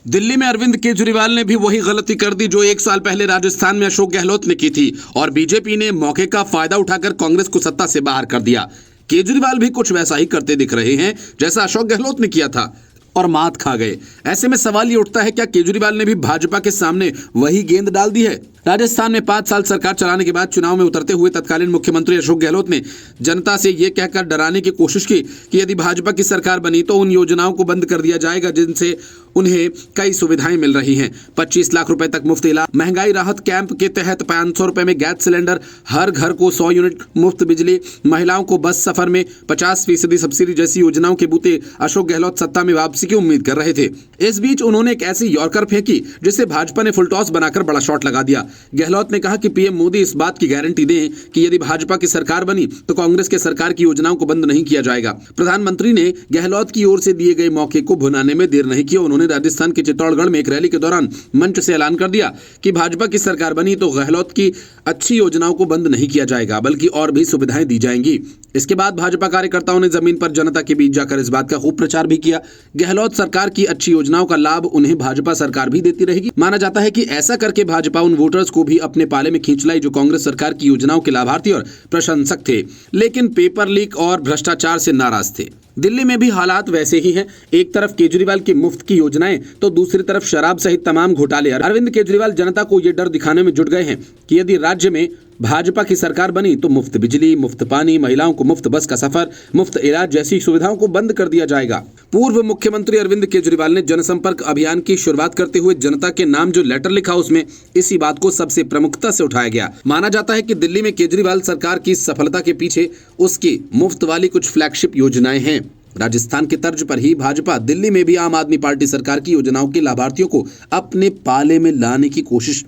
दिल्ली में अरविंद केजरीवाल ने भी वही गलती कर दी जो 1 साल पहले राजस्थान में अशोक गहलोत ने की थी और बीजेपी ने मौके का फायदा उठाकर कांग्रेस को सत्ता से बाहर कर दिया। केजरीवाल भी कुछ वैसा ही करते दिख रहे हैं जैसा अशोक गहलोत ने किया था और मात खा गए। ऐसे में सवाल ये उठता है, क्या केजरीवाल ने भी भाजपा के सामने वही गेंद डाल दी है? राजस्थान में 5 साल सरकार चलाने के बाद चुनाव में उतरते हुए तत्कालीन मुख्यमंत्री अशोक गहलोत ने जनता से यह कहकर डराने की कोशिश की कि यदि भाजपा की सरकार बनी तो उन योजनाओं को बंद कर दिया जाएगा जिनसे उन्हें कई सुविधाएं मिल रही हैं। 25 लाख रुपए तक मुफ्त इलाज, महंगाई राहत कैंप के तहत 500 रुपए में गैस सिलेंडर, हर घर को 100 यूनिट मुफ्त बिजली, महिलाओं को बस सफर में 50% सब्सिडी जैसी योजनाओं के बूते अशोक गहलोत सत्ता में वापसी की उम्मीद कर रहे थे। इस बीच उन्होंने एक ऐसी यॉर्कर फेंकी जिसे भाजपा ने फुल टॉस बनाकर बड़ा शॉट लगा दिया। गहलोत ने कहा कि पीएम मोदी इस बात की गारंटी दें कि यदि भाजपा की सरकार बनी तो कांग्रेस के सरकार की योजनाओं को बंद नहीं किया जाएगा। प्रधानमंत्री ने गहलोत की ओर से दिए गए मौके को भुनाने में देर नहीं की। उन्होंने राजस्थान के चित्तौड़गढ़ में एक रैली के दौरान मंच से ऐलान कर दिया कि भाजपा की सरकार बनी तो गहलोत की अच्छी योजनाओं को बंद नहीं किया जाएगा बल्कि और भी सुविधाएं दी जाएंगी। इसके बाद भाजपा कार्यकर्ताओं ने जमीन पर जनता के बीच जाकर इस बात का खूब प्रचार भी किया। गहलोत सरकार की अच्छी योजनाओं का लाभ उन्हें भाजपा सरकार भी देती रहेगी। माना जाता है कि ऐसा करके भाजपा उन वोटर्स को भी अपने पाले में खींच लाई जो कांग्रेस सरकार की योजनाओं के लाभार्थी और प्रशंसक थे, लेकिन पेपर लीक और भ्रष्टाचार से नाराज थे। दिल्ली में भी हालात वैसे ही हैं। एक तरफ केजरीवाल की मुफ्त की योजनाएं तो दूसरी तरफ शराब सहित तमाम घोटाले। अरविंद केजरीवाल जनता को ये डर दिखाने में जुट गए हैं कि यदि राज्य में भाजपा की सरकार बनी तो मुफ्त बिजली, मुफ्त पानी, महिलाओं को मुफ्त बस का सफर, मुफ्त इलाज जैसी सुविधाओं को बंद कर दिया जाएगा। पूर्व मुख्यमंत्री अरविंद केजरीवाल ने जनसंपर्क अभियान की शुरुआत करते हुए जनता के नाम जो लेटर लिखा उसमें इसी बात को सबसे प्रमुखता से उठाया गया। माना जाता है कि दिल्ली में केजरीवाल सरकार की सफलता के पीछे उसकी मुफ्त वाली कुछ फ्लैगशिप योजनाएं हैं। राजस्थान के तर्ज पर ही भाजपा दिल्ली में भी आम आदमी पार्टी सरकार की योजनाओं के लाभार्थियों को अपने पाले में लाने की कोशिश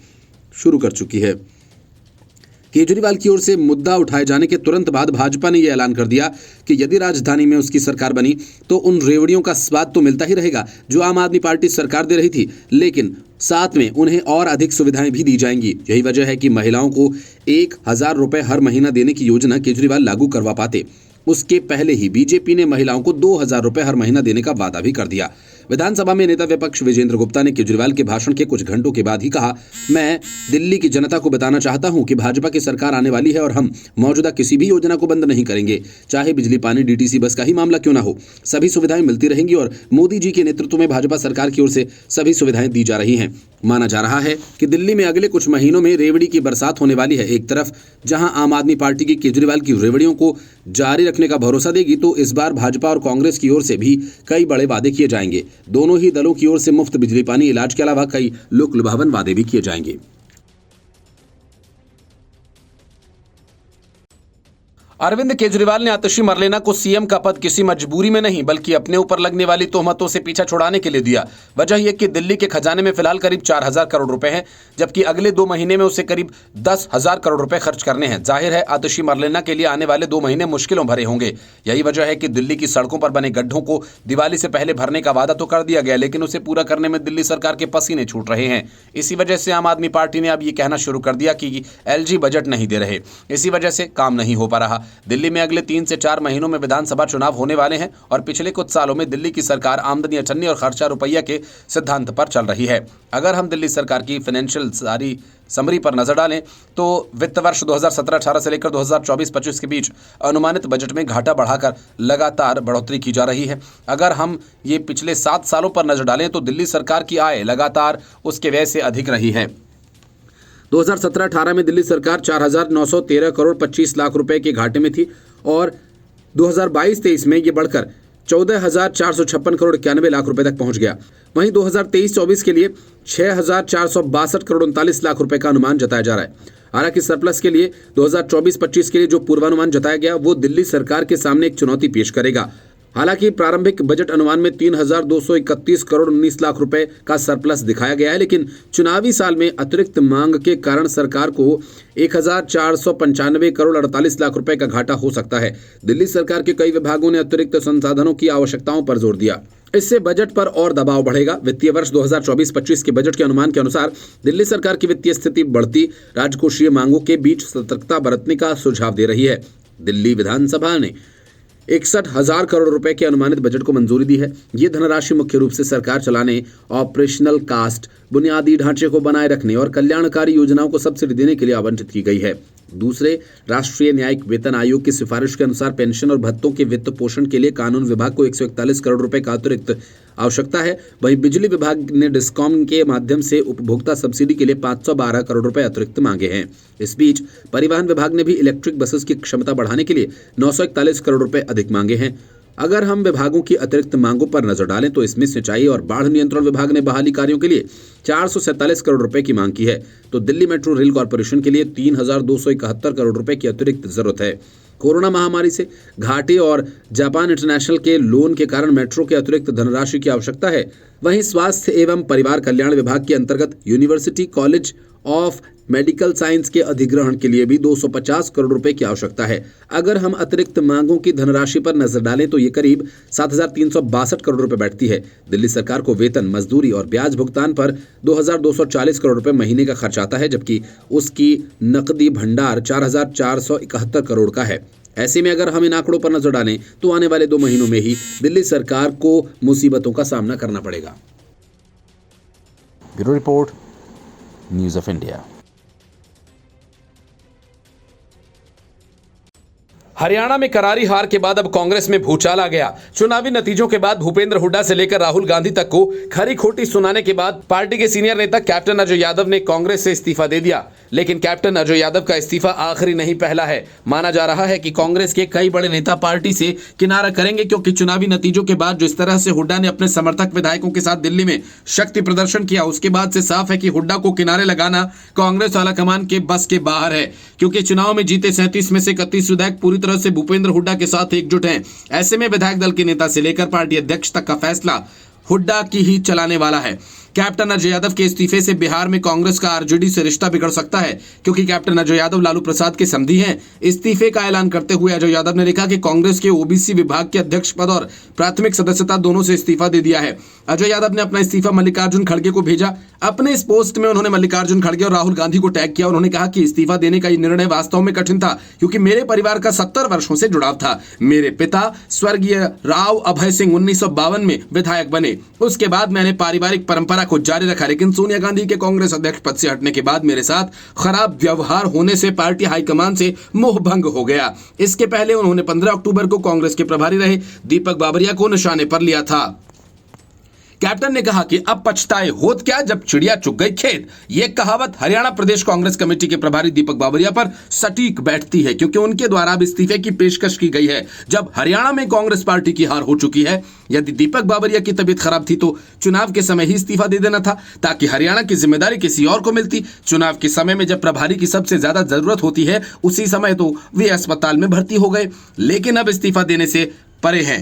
शुरू कर चुकी है। केजरीवाल की ओर से मुद्दा उठाए जाने के तुरंत बाद भाजपा ने यह ऐलान कर दिया कि यदि राजधानी में उसकी सरकार बनी तो उन रेवड़ियों का स्वाद तो मिलता ही रहेगा जो आम आदमी पार्टी सरकार दे रही थी, लेकिन साथ में उन्हें और अधिक सुविधाएं भी दी जाएंगी। यही वजह है कि महिलाओं को 1000 रुपए हर महीना देने की योजना केजरीवाल लागू करवा पाते। उसके पहले ही बीजेपी ने महिलाओं को 2000 रुपए हर महीना देने का वादा भी कर दिया। विधानसभा में नेता विपक्ष विजेंद्र गुप्ता ने केजरीवाल के भाषण के कुछ घंटों के बाद ही कहा, मैं दिल्ली की जनता को बताना चाहता हूं कि भाजपा की सरकार आने वाली है और हम मौजूदा किसी भी योजना को बंद नहीं करेंगे, चाहे बिजली, पानी, डीटीसी, बस का ही मामला क्यों ना हो। सभी सुविधाएं मिलती रहेंगी और मोदी जी के नेतृत्व में भाजपा सरकार की ओर से सभी सुविधाएं दी जा रही हैं। माना जा रहा है कि दिल्ली में अगले कुछ महीनों में रेवड़ी की बरसात होने वाली है। एक तरफ जहां आम आदमी पार्टी की केजरीवाल की रेवड़ियों को जारी रखने का भरोसा देगी, तो इस बार भाजपा और कांग्रेस की ओर से भी कई बड़े वादे किए जाएंगे। दोनों ही दलों की ओर से मुफ्त बिजली, पानी, इलाज के अलावा कई लोक लुभावन वादे भी किए जाएंगे। अरविंद केजरीवाल ने आतिशी मरलेना को सीएम का पद किसी मजबूरी में नहीं बल्कि अपने ऊपर लगने वाली तोहमतों से पीछा छुड़ाने के लिए दिया। वजह यह कि दिल्ली के खजाने में फिलहाल करीब 4000 करोड़ रुपए हैं, जबकि अगले 2 महीने में उसे करीब 10,000 करोड़ रुपए खर्च करने हैं। जाहिर है आतिशी मरलेना के लिए आने वाले 2 महीने मुश्किलों भरे होंगे। यही वजह है कि दिल्ली की सड़कों पर बने गड्ढों को दिवाली से पहले भरने का वादा तो कर दिया गया, लेकिन उसे पूरा करने में दिल्ली सरकार के पसीने छूट रहे हैं। इसी वजह से आम आदमी पार्टी ने अब ये कहना शुरू कर दिया कि एलजी बजट नहीं दे रहे, इसी वजह से काम नहीं हो पा रहा। दिल्ली में अगले 3 से 4 महीनों में विधानसभा चुनाव होने वाले हैं और पिछले कुछ सालों में दिल्ली की सरकार आमदनी अठन्नी और खर्चा रुपया के सिद्धांत पर चल रही है। अगर हम दिल्ली सरकार की फाइनेंशियल समरी पर नजर डालें तो वित्त वर्ष 2017-18 से लेकर 2024-25 के बीच अनुमानित बजट में घाटा बढ़ाकर लगातार बढ़ोतरी की जा रही है। अगर हम ये पिछले 7 सालों पर नजर डालें तो दिल्ली सरकार की आय लगातार उसके व्यय से अधिक रही है। 2017-18 में दिल्ली सरकार 4913 करोड़ 25 लाख रुपए के घाटे में थी और 2022-23 में ये बढ़कर 14,456 करोड़ 91 लाख रुपए तक पहुंच गया। वहीं 2023-24 के लिए 6,462 करोड़ 39 लाख रुपए का अनुमान जताया जा रहा है। हालांकि सरप्लस के लिए 2024-25 के लिए जो पूर्वानुमान जताया गया वो दिल्ली सरकार के सामने एक चुनौती पेश करेगा। हालांकि प्रारंभिक बजट अनुमान में 3,231 करोड़ 19 लाख रुपए का सरप्लस दिखाया गया है, लेकिन चुनावी साल में अतिरिक्त मांग के कारण सरकार को 1,495 करोड़ 48 लाख रुपए का घाटा हो सकता है। दिल्ली सरकार के कई विभागों ने अतिरिक्त संसाधनों की आवश्यकताओं पर जोर दिया। इससे बजट पर और दबाव बढ़ेगा। वित्तीय वर्ष 2024-25 के बजट के अनुमान के अनुसार दिल्ली सरकार की वित्तीय स्थिति बढ़ती राजकोषीय मांगों के बीच सतर्कता बरतने का सुझाव दे रही है। दिल्ली विधानसभा ने 61,000 करोड़ रुपए के अनुमानित बजट को मंजूरी दी है। ये धनराशि मुख्य रूप से सरकार चलाने, ऑपरेशनल कास्ट, बुनियादी ढांचे को बनाए रखने और कल्याणकारी योजनाओं को सब्सिडी देने के लिए आवंटित की गई है। दूसरे, राष्ट्रीय न्यायिक वेतन आयोग की सिफारिश के अनुसार पेंशन और भत्तों के वित्त पोषण के लिए कानून विभाग को 141 करोड़ रुपए का अतिरिक्त आवश्यकता है। वहीं बिजली विभाग ने डिस्कॉम के माध्यम से उपभोक्ता सब्सिडी के लिए 512 करोड़ रुपए अतिरिक्त मांगे हैं। इस बीच परिवहन विभाग ने भी इलेक्ट्रिक बसेस की क्षमता बढ़ाने के लिए 941 करोड़ रुपए अधिक मांगे हैं। अगर हम विभागों की अतिरिक्त मांगों पर नजर डालें तो इसमें सिंचाई और बाढ़ नियंत्रण विभाग ने बहाली कार्यों के लिए 447 करोड़ रुपए की मांग की है, तो दिल्ली मेट्रो रेल कॉर्पोरेशन के लिए 3,271 करोड़ रुपए की अतिरिक्त जरूरत है। कोरोना महामारी से घाटे और जापान इंटरनेशनल के लोन के कारण मेट्रो के अतिरिक्त धनराशि की आवश्यकता है। वहीं स्वास्थ्य एवं परिवार कल्याण विभाग के अंतर्गत university college of medical science के अधिग्रहण के लिए भी 250 करोड़ रुपए की आवश्यकता है। अगर हम अतिरिक्त मांगों की धनराशि पर नजर डालें तो ये करीब 7,362 करोड़ रुपए बैठती है। दिल्ली सरकार को वेतन, मजदूरी और ब्याज भुगतान पर 2,240 करोड़ रुपए महीने का खर्च आता है, जबकि उसकी नकदी भंडार 4,471 करोड़ का है। ऐसे में अगर हम इन आंकड़ों पर नजर डालें तो आने वाले 2 महीनों में ही दिल्ली सरकार को मुसीबतों का सामना करना पड़ेगा। Bureau report, news of India. Haryana में करारी हार के बाद अब कांग्रेस में भूचाल आ गया। चुनावी नतीजों के बाद भूपेंद्र हुड्डा से लेकर राहुल गांधी तक को खरी खोटी सुनाने के बाद पार्टी के सीनियर नेता कैप्टन अजय यादव ने कांग्रेस से इस्तीफा दे दिया। लेकिन कैप्टन अजय यादव का इस्तीफा आखिरी नहीं पहला है। माना जा रहा है कि कांग्रेस के कई बड़े नेता पार्टी से किनारा करेंगे, क्योंकि चुनावी नतीजों के बाद जिस तरह से हुड्डा ने अपने समर्थक विधायकों के साथ दिल्ली में शक्ति प्रदर्शन किया, उसके बाद से साफ है कि हुड्डा को किनारे लगाना कांग्रेस आलाकमान के बस के बाहर है, क्योंकि चुनाव में जीते 37 में से 31 विधायक पूरी तरह से भूपेंद्र हुड्डा के साथ एकजुट हैं। ऐसे में विधायक दल के नेता से लेकर पार्टी अध्यक्ष तक का फैसला हुड्डा की ही चलाने वाला है। कैप्टन अजय यादव के इस्तीफे से बिहार में कांग्रेस का आरजेडी से रिश्ता बिगड़ सकता है, क्योंकि कैप्टन अजय यादव लालू प्रसाद के समधी हैं। इस्तीफे का ऐलान करते हुए अजय यादव ने लिखा कि कांग्रेस के ओबीसी विभाग के अध्यक्ष पद और प्राथमिक सदस्यता दोनों से इस्तीफा दे दिया है। अजय यादव ने अपना इस्तीफा मल्लिकार्जुन खड़गे को भेजा। अपने इस पोस्ट में उन्होंने मल्लिकार्जुन खड़गे और राहुल गांधी को टैग किया। उन्होंने कहा कि इस्तीफा देने का ये निर्णय वास्तव में कठिन था, क्योंकि मेरे परिवार का 70 वर्षों से जुड़ाव था। मेरे पिता स्वर्गीय राव अभय सिंह 1952 में विधायक बने। उसके बाद मैंने पारिवारिक परंपरा को जारी रखा, लेकिन सोनिया गांधी के कांग्रेस अध्यक्ष पद से हटने के बाद मेरे साथ खराब व्यवहार होने से पार्टी हाईकमान से मोह भंग हो गया। इसके पहले उन्होंने 15 अक्टूबर को कांग्रेस के प्रभारी रहे दीपक बाबरिया को निशाने पर लिया था। कैप्टन ने कहा कि अब पछताए होत क्या जब चिड़िया चुग गई खेत। यह कहावत हरियाणा प्रदेश कांग्रेस कमेटी के प्रभारी दीपक बाबरिया पर सटीक बैठती है, क्योंकि उनके द्वारा अब इस्तीफे की पेशकश की गई है जब हरियाणा में कांग्रेस पार्टी की हार हो चुकी है। यदि दीपक बाबरिया की तबीयत खराब थी तो चुनाव के समय ही इस्तीफा दे देना था, ताकि हरियाणा की जिम्मेदारी किसी और को मिलती। चुनाव के समय में जब प्रभारी की सबसे ज्यादा जरूरत होती है, उसी समय तो वे अस्पताल में भर्ती हो गए, लेकिन अब इस्तीफा देने से परे हैं।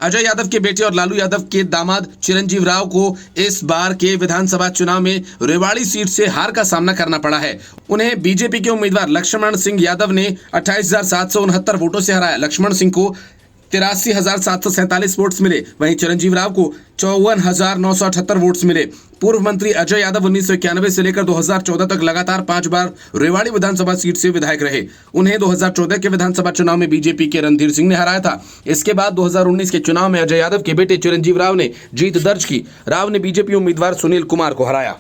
अजय यादव के बेटे और लालू यादव के दामाद चिरंजीव राव को इस बार के विधानसभा चुनाव में रेवाड़ी सीट से हार का सामना करना पड़ा है। उन्हें बीजेपी के उम्मीदवार लक्ष्मण सिंह यादव ने 28,769 वोटों से हराया। लक्ष्मण सिंह को 83,747 वोट्स मिले, वहीं चिरंजीव राव को 54,978 वोट्स मिले। पूर्व मंत्री अजय यादव 1991 से लेकर 2014 तक लगातार 5 बार रेवाड़ी विधानसभा सीट से विधायक रहे। उन्हें 2014 के विधानसभा चुनाव में बीजेपी के रणधीर सिंह ने हराया था। इसके बाद 2019 के चुनाव में अजय यादव के बेटे चिरंजीव राव ने जीत दर्ज की। राव ने बीजेपी उम्मीदवार सुनील कुमार को हराया।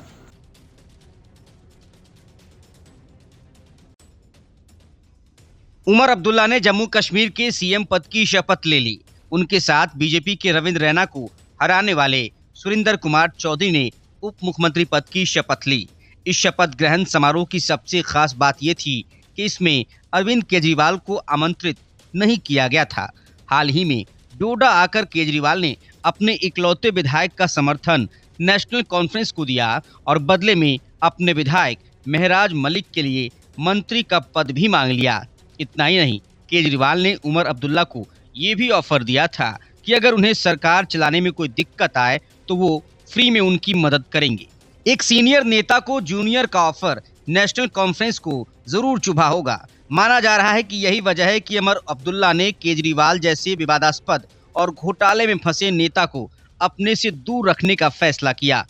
उमर अब्दुल्ला ने जम्मू कश्मीर के सीएम पद की शपथ ले ली। उनके साथ बीजेपी के रविंद्र रैना को हराने वाले सुरिंदर कुमार चौधरी ने उप मुख्यमंत्री पद की शपथ ली। इस शपथ ग्रहण समारोह की सबसे खास बात यह थी कि इसमें अरविंद केजरीवाल को आमंत्रित नहीं किया गया था। हाल ही में डोडा आकर केजरीवाल ने अपने इकलौते विधायक का समर्थन नेशनल कॉन्फ्रेंस को दिया और बदले में अपने विधायक महराज मलिक के लिए मंत्री का पद भी मांग लिया। इतना ही नहीं, केजरीवाल ने उमर अब्दुल्ला को ये भी ऑफर दिया था कि अगर उन्हें सरकार चलाने में कोई दिक्कत आए तो वो फ्री में उनकी मदद करेंगे। एक सीनियर नेता को जूनियर का ऑफर नेशनल कॉन्फ्रेंस को जरूर चुभा होगा। माना जा रहा है कि यही वजह है कि उमर अब्दुल्ला ने केजरीवाल जैसे विवादास्पद और घोटाले में फंसे नेता को अपने से दूर रखने का फैसला किया।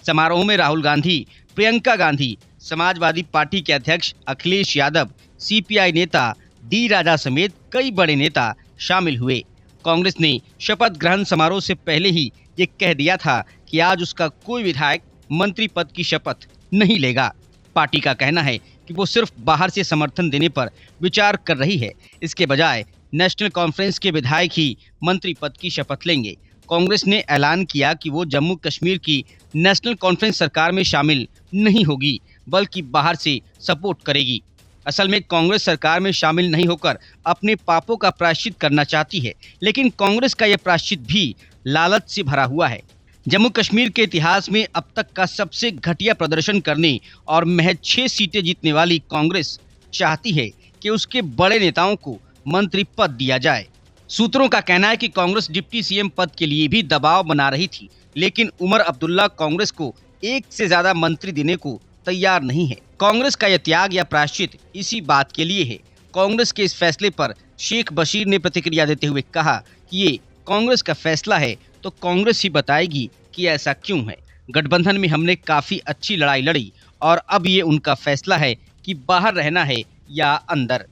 समारोह में राहुल गांधी, प्रियंका गांधी, समाजवादी पार्टी के अध्यक्ष अखिलेश यादव, सीपीआई नेता डी राजा समेत कई बड़े नेता शामिल हुए। कांग्रेस ने शपथ ग्रहण समारोह से पहले ही ये कह दिया था कि आज उसका कोई विधायक मंत्री पद की शपथ नहीं लेगा। पार्टी का कहना है कि वो सिर्फ बाहर से समर्थन देने पर विचार कर रही है। इसके बजाय नेशनल कॉन्फ्रेंस के विधायक ही मंत्री पद की शपथ लेंगे। कांग्रेस ने ऐलान किया कि वो जम्मू कश्मीर की नेशनल कॉन्फ्रेंस सरकार में शामिल नहीं होगी, बल्कि बाहर से सपोर्ट करेगी। असल में कांग्रेस सरकार में शामिल नहीं होकर अपने पापों का प्रायश्चित करना चाहती है, लेकिन कांग्रेस का यह प्रायश्चित भी लालच से भरा हुआ है। जम्मू कश्मीर के इतिहास में अब तक का सबसे घटिया प्रदर्शन करने और महज 6 सीटें जीतने वाली कांग्रेस चाहती है कि उसके बड़े नेताओं को मंत्री पद दिया जाए। सूत्रों का कहना है कि कांग्रेस डिप्टी सीएम पद के लिए भी दबाव बना रही थी, लेकिन उमर अब्दुल्ला कांग्रेस को एक से ज्यादा मंत्री देने को तैयार नहीं है। कांग्रेस का यह त्याग या प्रायश्चित इसी बात के लिए है। कांग्रेस के इस फैसले पर शेख बशीर ने प्रतिक्रिया देते हुए कहा कि ये कांग्रेस का फैसला है तो कांग्रेस ही बताएगी कि ऐसा क्यों है। गठबंधन में हमने काफी अच्छी लड़ाई लड़ी और अब ये उनका फैसला है कि बाहर रहना है या अंदर।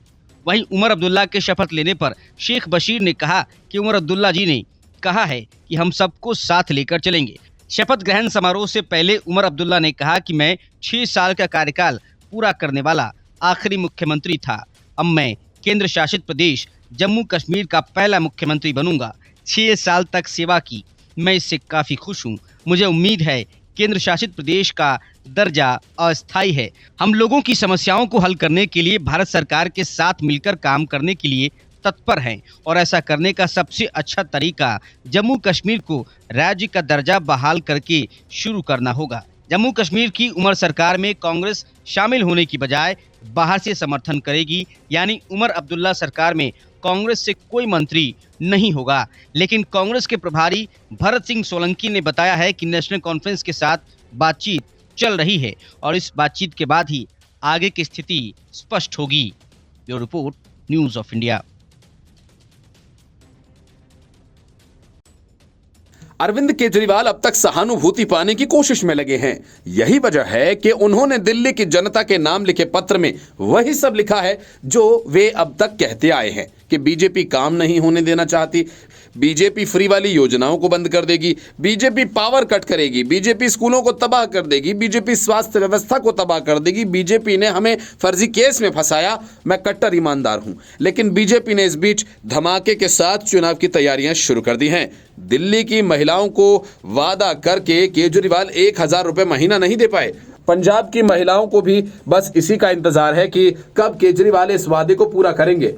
वहीं उमर अब्दुल्ला के शपथ लेने पर शेख बशीर ने कहा कि उमर अब्दुल्ला जी ने कहा है कि हम सबको साथ लेकर चलेंगे। शपथ ग्रहण समारोह से पहले उमर अब्दुल्ला ने कहा कि मैं 6 साल का कार्यकाल पूरा करने वाला आखिरी मुख्यमंत्री था। अब मैं केंद्र शासित प्रदेश जम्मू कश्मीर का पहला मुख्यमंत्री बनूंगा। 6 साल तक सेवा की, मैं इससे काफी खुश हूँ। मुझे उम्मीद है केंद्र शासित प्रदेश का दर्जा अस्थायी है। हम लोगों की समस्याओं को हल करने के लिए भारत सरकार के साथ मिलकर काम करने के लिए तत्पर हैं और ऐसा करने का सबसे अच्छा तरीका जम्मू कश्मीर को राज्य का दर्जा बहाल करके शुरू करना होगा। जम्मू कश्मीर की उमर सरकार में कांग्रेस शामिल होने की बजाय बाहर से समर्थन करेगी, यानी उमर अब्दुल्ला सरकार में कांग्रेस से कोई मंत्री नहीं होगा। लेकिन कांग्रेस के प्रभारी भरत सिंह सोलंकी ने बताया है कि नेशनल कॉन्फ्रेंस के साथ बातचीत चल रही है और इस बातचीत के बाद ही आगे की स्थिति स्पष्ट होगी। Bureau report, news of India. Arvind Kejriwal अब तक सहानुभूति पाने की कोशिश में लगे हैं। यही वजह है कि उन्होंने दिल्ली की जनता के नाम लिखे पत्र में वही सब लिखा है जो वे अब तक कहते आए हैं कि बीजेपी काम नहीं होने देना चाहती, बीजेपी फ्री वाली योजनाओं को बंद कर देगी, बीजेपी पावर कट करेगी, बीजेपी स्कूलों को तबाह कर देगी, बीजेपी स्वास्थ्य व्यवस्था को तबाह कर देगी, बीजेपी ने हमें फर्जी केस में फंसाया। मैं कट्टर ईमानदार हूं। लेकिन बीजेपी ने इस बीच धमाके के साथ चुनाव की तैयारियां शुरू कर दी हैं। दिल्ली की महिलाओं को वादा करके केजरीवाल 1000 रुपए महीना नहीं दे पाए। पंजाब की महिलाओं को भी बस इसी का इंतजार है कि कब केजरीवाल इस वादे को पूरा करेंगे।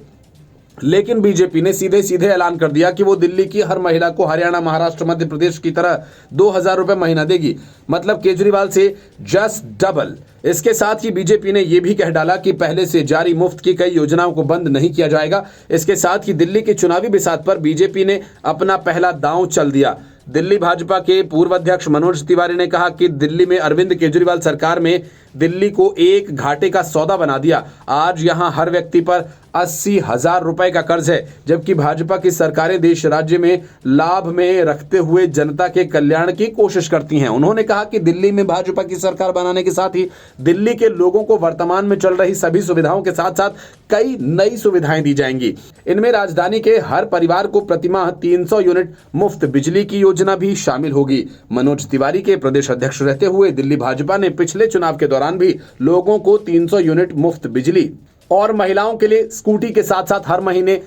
लेकिन बीजेपी ने सीधे सीधे ऐलान कर दिया कि वो दिल्ली की हर महिला को हरियाणा, महाराष्ट्र, मध्य प्रदेश की तरह 2000 रुपए महीना देगी, मतलब केजरीवाल से जस्ट डबल। इसके साथ ही बीजेपी ने यह भी कह डाला कि पहले से जारी मुफ्त की कई योजनाओं को बंद नहीं किया जाएगा। इसके साथ ही दिल्ली के चुनावी बिसात पर बीजेपी ने अपना पहला दांव चल दिया। दिल्ली भाजपा के पूर्व अध्यक्ष मनोज तिवारी ने कहा कि दिल्ली में अरविंद केजरीवाल सरकार में दिल्ली को एक घाटे का सौदा बना दिया। आज यहां हर व्यक्ति पर 80,000 रुपए का कर्ज है, जबकि भाजपा की सरकारें देश राज्य में लाभ में रखते हुए जनता के कल्याण की कोशिश करती हैं। उन्होंने कहा कि दिल्ली में भाजपा की सरकार बनाने के साथ ही दिल्ली के लोगों को वर्तमान में चल रही सभी सुविधाओं के साथ साथ कई नई सुविधाएं दी जाएंगी। इनमें राजधानी के हर परिवार को प्रतिमाह 300 यूनिट मुफ्त बिजली की योजना भी शामिल होगी। मनोज तिवारी के प्रदेश अध्यक्ष रहते हुए दिल्ली भाजपा ने पिछले चुनाव के दौरान भी लोगों को 300 यूनिट मुफ्त बिजली और महिलाओं के लिए स्कूटी के साथ साथ हर महीने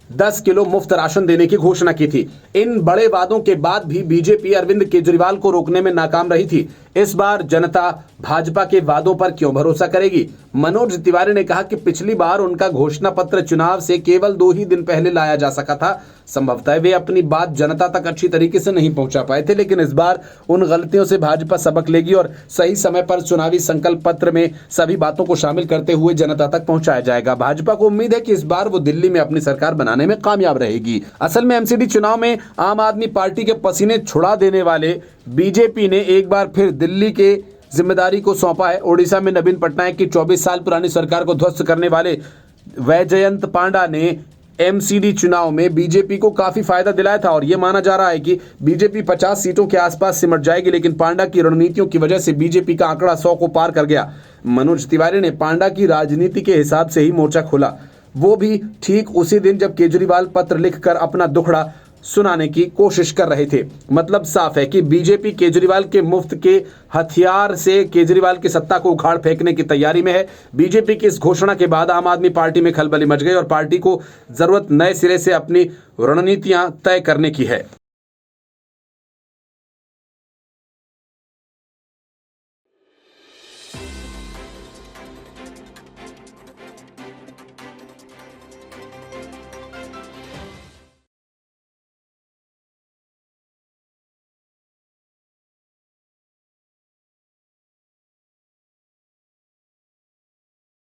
10 किलो मुफ्त राशन देने की घोषणा की थी। इन बड़े वादों के बाद भी बीजेपी अरविंद केजरीवाल को रोकने में नाकाम रही थी। इस बार जनता भाजपा के वादों पर क्यों भरोसा करेगी? मनोज तिवारी ने कहा कि पिछली बार उनका घोषणा पत्र चुनाव से केवल 2 ही दिन पहले लाया जा सका था। संभवतः वे अपनी बात जनता तक अच्छी तरीके से नहीं पहुंचा पाए थे, लेकिन इस बार उन गलतियों से भाजपा सबक लेगी और सही समय पर चुनावी संकल्प पत्र में सभी बातों को शामिल करते हुए जनता तक पहुंचाया जाएगा। भाजपा को उम्मीद है कि इस बार वो दिल्ली में अपनी सरकार बनाने में कामयाब रहेगी। असल में एमसीडी चुनाव में आम आदमी पार्टी के पसीने छुड़ा देने वाले बीजेपी ने एक बार फिर दिल्ली के जिम्मेदारी को सौंपा है। ओडिशा में नवीन पटनायक की 24 साल पुरानी सरकार को ध्वस्त करने वाले वैजयंत पांडा ने एमसीडी चुनाव में बीजेपी को काफी फायदा दिलाया था और यह माना जा रहा है कि बीजेपी 50 सीटों के आसपास सिमट जाएगी, लेकिन पांडा की रणनीतियों की वजह से बीजेपी का आंकड़ा 100 को पार कर गया। मनोज तिवारी ने पांडा की राजनीति के हिसाब से ही मोर्चा खोला। वो भी ठीक उसी दिन जब केजरीवाल पत्र लिखकर अपना दुखड़ा सुनाने की कोशिश कर रहे थे। मतलब साफ है कि बीजेपी केजरीवाल के मुफ्त के हथियार से केजरीवाल की सत्ता को उखाड़ फेंकने की तैयारी में है। बीजेपी की इस घोषणा के बाद आम आदमी पार्टी में खलबली मच गई और पार्टी को जरूरत नए सिरे से अपनी रणनीतियां तय करने की है।